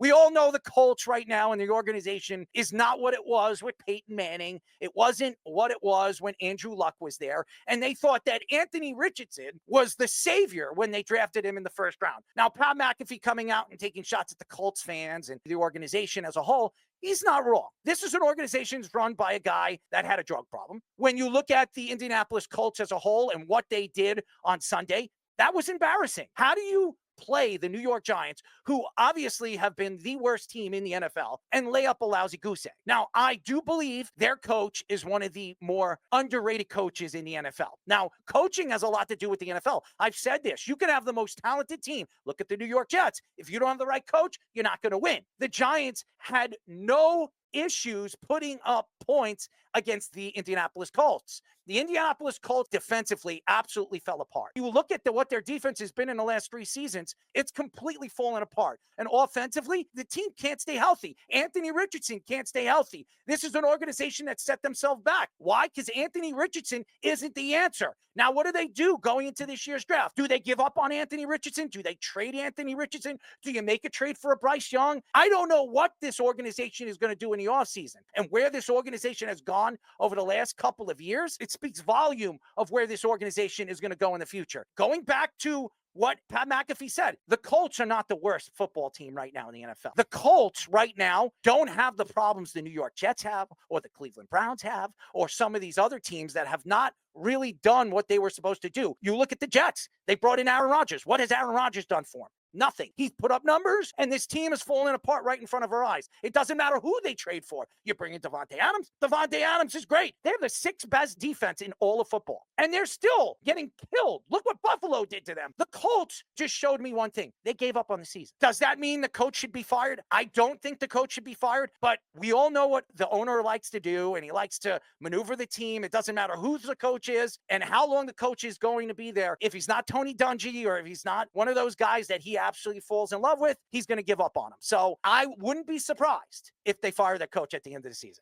We all know the Colts right now and the organization is not what it was with Peyton Manning. It wasn't what it was when Andrew Luck was there. And they thought that Anthony Richardson was the savior when they drafted him in the first round. Now, Pat McAfee coming out and taking shots at the Colts fans and the organization as a whole, he's not wrong. This is an organization run by a guy that had a drug problem. When you look at the Indianapolis Colts as a whole and what they did on Sunday, that was embarrassing. How do you play the New York Giants, who obviously have been the worst team in the NFL, and lay up a lousy goose egg? Now, I do believe their coach is one of the more underrated coaches in the NFL. Now, coaching has a lot to do with the NFL. I've said this. You can have the most talented team. Look at the New York Jets. If you don't have the right coach, you're not going to win. The Giants had no issues putting up points against the Indianapolis Colts. The Indianapolis Colts defensively absolutely fell apart. You look at what their defense has been in the last 3 seasons, it's completely fallen apart. And offensively, the team can't stay healthy. Anthony Richardson can't stay healthy. This is an organization that set themselves back. Why? Because Anthony Richardson isn't the answer. Now, what do they do going into this year's draft? Do they give up on Anthony Richardson? Do they trade Anthony Richardson? Do you make a trade for a Bryce Young? I don't know what this organization is going to do in the offseason and where this organization has gone over the last couple of years. It speaks volume of where this organization is going to go in the future. Going back to what Pat McAfee said, the Colts are not the worst football team right now in the NFL. The Colts right now don't have the problems the New York Jets have or the Cleveland Browns have or some of these other teams that have not really done what they were supposed to do. You look at the Jets. They brought in Aaron Rodgers. What has Aaron Rodgers done for them? Nothing. He's put up numbers, and this team is falling apart right in front of our eyes. It doesn't matter who they trade for. You bring in Davante Adams. Davante Adams is great. They have the 6th best defense in all of football, and they're still getting killed. Look what Buffalo did to them. The Colts just showed me one thing. They gave up on the season. Does that mean the coach should be fired? I don't think the coach should be fired, but we all know what the owner likes to do, and he likes to maneuver the team. It doesn't matter who the coach is and how long the coach is going to be there. If he's not Tony Dungy or if he's not one of those guys that he absolutely falls in love with, he's going to give up on him. So I wouldn't be surprised if they fire their coach at the end of the season.